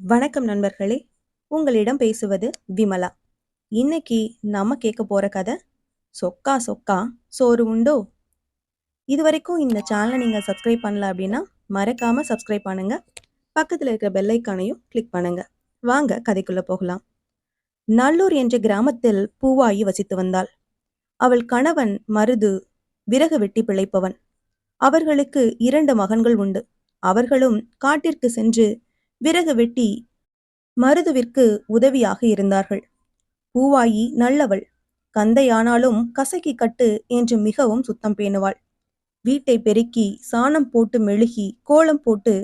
வணக்கம் நண்பர்களே. உங்களிடம் பேசுவது விமலா. இன்னைக்கு நாம கேட்க போற கதை சொக்கா சொக்கா சோறு உண்டோ. இதுவரைக்கும் இந்த சேனலை நீங்க சப்ஸ்கிரைப் பண்ணல அப்படின்னா மறக்காம சப்ஸ்கிரைப் பண்ணுங்க. பக்கத்துல இருக்கிற பெல் ஐக்கானையும் கிளிக் பண்ணுங்க. வாங்க கதைக்குள்ள போகலாம். நல்லூர் என்ற கிராமத்தில் பூவாயி வசித்து வந்தாள். அவள் கணவன் மருது விறகு வெட்டி பிழைப்பவன். அவர்களுக்கு 2 மகன்கள் உண்டு. அவர்களும் காட்டிற்கு சென்று விறகு வெட்டி மருதுவிற்கு உதவியாக இருந்தார்கள். பூவாயி நல்லவள். கந்தையானாலும் கசக்கி கட்டு என்று மிகவும் சுத்தம் பேணுவாள். வீட்டை பெருக்கி சாணம் போட்டு மெழுகி கோலம் போட்டு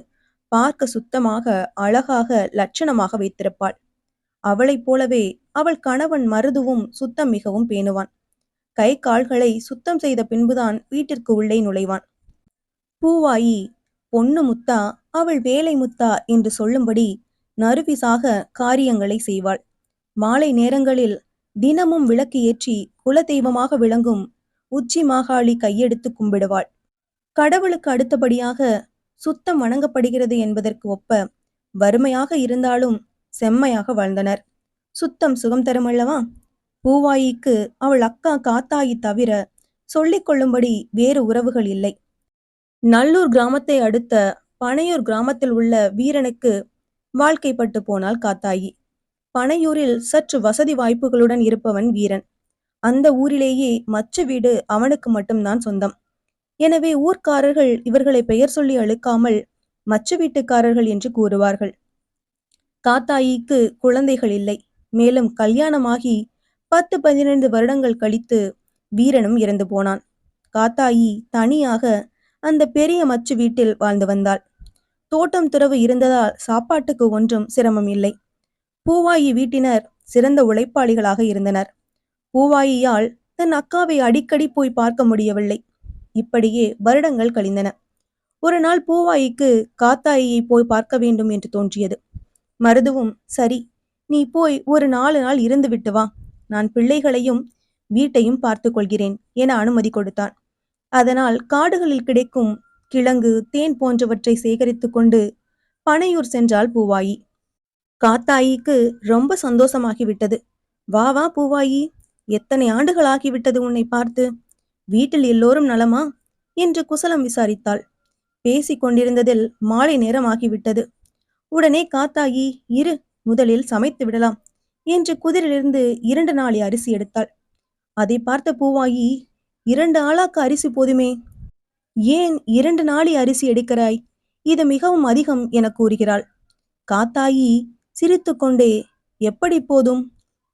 பார்க்க சுத்தமாக அழகாக லட்சணமாக வைத்திருப்பாள். அவளைப் போலவே அவள் கணவன் மருதுவும் சுத்தம் மிகவும் பேணுவான். கை கால்களை சுத்தம் செய்த பின்புதான் வீட்டிற்கு உள்ளே நுழைவான். பூவாயி பொண்ணு முத்தா அவள் வேலை முத்தா என்று சொல்லும்படி நறுவிசாக காரியங்களை செய்வாள். மாலை நேரங்களில் தினமும் விளக்கு ஏற்றி குலதெய்வமாக விளங்கும் உச்சி மாகாளி கையெடுத்து கும்பிடுவாள். கடவுளுக்கு அடுத்தபடியாக சுத்தம் வணங்கப்படுகிறது என்பதற்கு ஒப்ப வறுமையாக இருந்தாலும் செம்மையாக வாழ்ந்தனர். சுத்தம் சுகம் தருமல்லவா. பூவாயிக்கு அவள் அக்கா காத்தாயி தவிர சொல்லிக் கொள்ளும்படி வேறு உறவுகள் இல்லை. நல்லூர் கிராமத்தை அடுத்த பனையூர் கிராமத்தில் உள்ள வீரனுக்கு வாழ்க்கைப்பட்டு போனாள் காத்தாயி. பனையூரில் சற்று வசதி வாய்ப்புகளுடன் இருப்பவன் வீரன். அந்த ஊரிலேயே மச்ச வீடு அவனுக்கு மட்டும்தான் சொந்தம். எனவே ஊர்க்காரர்கள் இவர்களை பெயர் சொல்லி அழுக்காமல் மச்ச வீட்டுக்காரர்கள் என்று கூறுவார்கள். காத்தாயிக்கு குழந்தைகள் இல்லை. மேலும் கல்யாணமாகி 10-15 வருடங்கள் கழித்து வீரனும் இறந்து போனான். காத்தாயி தனியாக அந்த பெரிய மச்சு வீட்டில் வாழ்ந்து வந்தாள். தோட்டம் துறவு இருந்ததால் சாப்பாட்டுக்கு ஒன்றும் சிரமம் இல்லை. பூவாயி வீட்டினர் சிறந்த உழைப்பாளிகளாக இருந்தனர். பூவாயியால் தன் அக்காவை அடிக்கடி போய் பார்க்க முடியவில்லை. இப்படியே வருடங்கள் கழிந்தன. ஒரு நாள் பூவாயிக்கு காத்தாயியை போய் பார்க்க வேண்டும் என்று தோன்றியது. மருதுவும், சரி, நீ போய் ஒரு 4 நாள் இருந்து விட்டு வா, நான் பிள்ளைகளையும் வீட்டையும் பார்த்து கொள்கிறேன் என அனுமதி கொடுத்தான். அதனால் காடுகளில் கிடைக்கும் கிழங்கு தேன் போன்றவற்றை சேகரித்து கொண்டு பனையூர் சென்றாள் பூவாயி. காத்தாயிக்கு ரொம்ப சந்தோஷமாகிவிட்டது. வா வா பூவாயி, எத்தனை ஆண்டுகள் ஆகிவிட்டது உன்னை பார்த்து. வீட்டில் எல்லோரும் நலமா என்று குசலம் விசாரித்தாள். பேசிக் கொண்டிருந்ததில் மாலை நேரம் ஆகிவிட்டது. உடனே காத்தாயி, இரு, முதலில் சமைத்து விடலாம் என்று குதிரிலிருந்து 2 நாளி அரிசி எடுத்தாள். அதை பார்த்த பூவாயி, 2 ஆளாக்கு அரிசி போதுமே, ஏன் 2 நாளி அரிசி எடுக்கிறாய்? இது மிகவும் அதிகம் என கூறுகிறாள். காத்தாயி சிரித்து கொண்டே, எப்படி போதும்?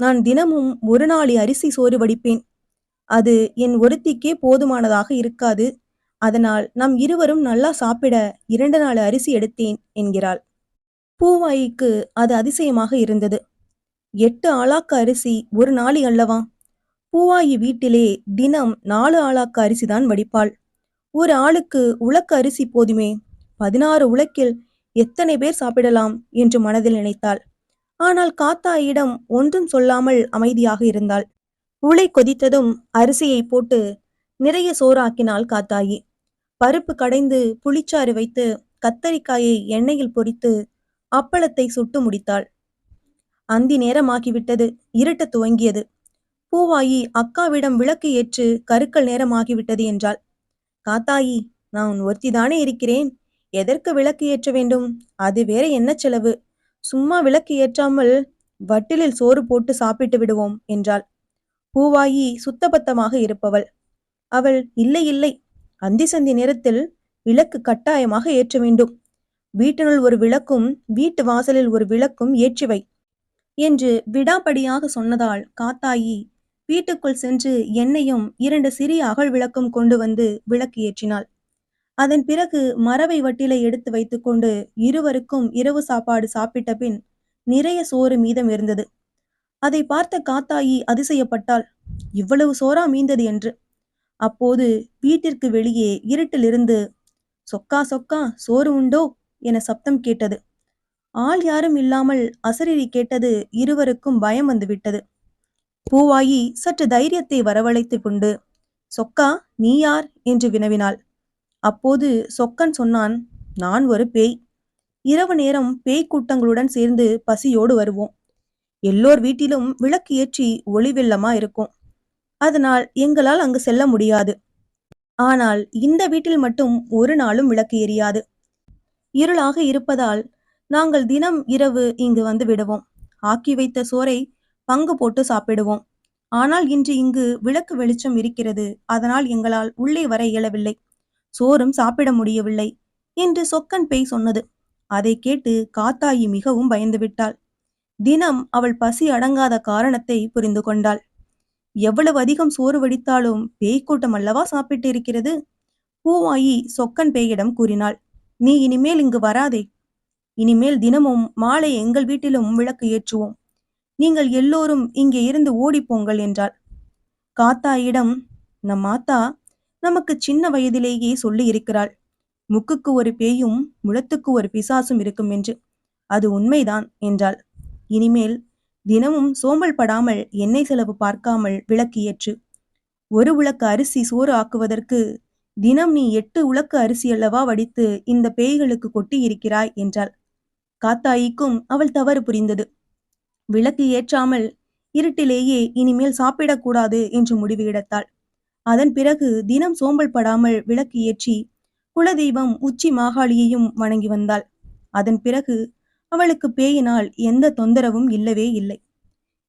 நான் தினமும் 1 நாளி அரிசி சோறு வடிப்பேன். அது என் ஒருத்திக்கே போதுமானதாக இருக்காது. அதனால் நம் இருவரும் நல்லா சாப்பிட 2 நாள் அரிசி எடுத்தேன் என்கிறாள். பூவாயிக்கு அது அதிசயமாக இருந்தது. 8 ஆளாக்கு அரிசி 1 நாளி அல்லவா? பூவாயி வீட்டிலே தினம் 4 ஆளாக்கு அரிசிதான் வடிப்பாள். ஒரு ஆளுக்கு உலக்கு அரிசி போதுமே, 16 உலக்கில் எத்தனை பேர் சாப்பிடலாம் என்று மனதில் நினைத்தாள். ஆனால் காத்தாயிடம் ஒன்றும் சொல்லாமல் அமைதியாக இருந்தாள். உலை கொதித்ததும் அரிசியை போட்டு நிறைய சோறாக்கினாள் காத்தாயி. பருப்பு கடைந்து புளிச்சாறு வைத்து கத்தரிக்காயை எண்ணெயில் பொரித்து அப்பளத்தை சுட்டு முடித்தாள். அந்தி நேரமாகிவிட்டது. இருட்ட துவங்கியது. பூவாயி அக்காவிடம் விளக்கு ஏற்று கருக்கல் நேரமாகிவிட்டது என்றாள். காத்தாயி, நான் ஒருத்திதானே இருக்கிறேன், எதற்கு விளக்கு ஏற்ற வேண்டும்? அது வேற என்ன செலவு? சும்மா விளக்கு ஏற்றாமல் வட்டிலில் சோறு போட்டு சாப்பிட்டு விடுவோம் என்றாள். பூவாயி சுத்தபத்தமாக இருப்பவள். அவள், இல்லை இல்லை, அந்தி சந்தி நேரத்தில் விளக்கு கட்டாயமாக ஏற்ற வேண்டும். வீட்டினுள் ஒரு விளக்கும் வீட்டு வாசலில் ஒரு விளக்கும் ஏற்றிவை என்று விடாப்படியாக சொன்னதால் காத்தாயி வீட்டுக்குள் சென்று எண்ணெயும் 2 சிறிய அகல் விளக்கும் கொண்டு வந்து விளக்கு ஏற்றினாள். அதன் பிறகு மரவை வட்டிலை எடுத்து வைத்துக்கொண்டு இருவருக்கும் இரவு சாப்பாடு சாப்பிட்ட பின் நிறைய சோறு மீதம் இருந்தது. அதை பார்த்த காத்தாயி அதிசயப்பட்டாள். இவ்வளவு சோறா மீந்தது என்று. அப்போது வீட்டிற்கு வெளியே இருட்டிலிருந்து, சொக்கா சொக்கா சோறு உண்டோ என சப்தம் கேட்டது. ஆள் யாரும் இல்லாமல் அசரீரி கேட்டது. இருவருக்கும் பயம் வந்துவிட்டது. பூவாயி சற்று தைரியத்தை வரவழைத்து கொண்டு, சொக்கா, நீ யார் என்று வினவினாள். அப்போது சொக்கன் சொன்னான், நான் ஒரு பேய். இரவு நேரம் பேய் கூட்டங்களுடன் சேர்ந்து பசியோடு வருவோம். எல்லோர் வீட்டிலும் விளக்கு ஏற்றி ஒளி வெள்ளமா இருக்கும். அதனால் எங்களால் அங்கு செல்ல முடியாது. ஆனால் இந்த வீட்டில் மட்டும் ஒரு நாளும் விளக்கு எரியாது. இருளாக இருப்பதால் நாங்கள் தினம் இரவு இங்கு வந்து விடுவோம். ஆக்கி வைத்த சோறை பங்கு போட்டு சாப்பிடுவோம். ஆனால் இன்று இங்கு விளக்கு வெளிச்சம் இருக்கிறது. அதனால் எங்களால் உள்ளே வர இயலவில்லை. சோறும் சாப்பிட முடியவில்லை என்று சொக்கன் பேய் சொன்னது. அதை கேட்டு காத்தாயி மிகவும் பயந்து விட்டாள். தினம் அவள் பசி அடங்காத காரணத்தை புரிந்து கொண்டாள். எவ்வளவு அதிகம் சோறு வடித்தாலும் பேய்க்கூட்டம் அல்லவா சாப்பிட்டு இருக்கிறது. பூவாயி சொக்கன் பேயிடம் கூறினாள், நீ இனிமேல் இங்கு வராதே. இனிமேல் தினமும் மாலை எங்கள் வீட்டிலும் விளக்கு ஏற்றுவோம். நீங்கள் எல்லோரும் இங்கே இருந்து ஓடிப்போங்கள் என்றாள். காத்தாயிடம், நம் ஆத்தா நமக்கு சின்ன வயதிலேயே சொல்லி இருக்கிறாள், முக்குக்கு ஒரு பேயும் முழத்துக்கு ஒரு பிசாசும் இருக்கும் என்று. அது உண்மைதான் என்றாள். இனிமேல் தினமும் சோம்பல் படாமல் எண்ணெய் செலவு பார்க்காமல் விளக்கு ஏற்று. ஒரு உலக்கு அரிசி சோறு ஆக்குவதற்கு தினம் நீ 8 உலக்கு அரிசி அல்லவா வடித்து இந்த பேய்களுக்கு கொட்டி இருக்கிறாய் என்றாள். காத்தாயிக்கும் அவள் தவறு புரிந்தது. விளக்கு ஏற்றாமல் இருட்டிலேயே இனிமேல் சாப்பிடக்கூடாது என்று முடிவு எடுத்தாள். அதன் பிறகு தினம் சோம்பல் படாமல் விளக்கு ஏற்றி குலதெய்வம் உச்சி மாகாளியையும் வணங்கி வந்தாள். அதன் பிறகு அவளுக்கு பேயினால் எந்த தொந்தரவும் இல்லவே இல்லை.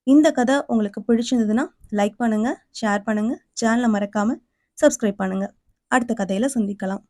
இந்த கதை உங்களுக்கு பிடிச்சிருந்ததுன்னா லைக் பண்ணுங்க, ஷேர் பண்ணுங்க, சேனலை மறக்காம சப்ஸ்கிரைப் பண்ணுங்க. அடுத்த கதையில சந்திக்கலாம்.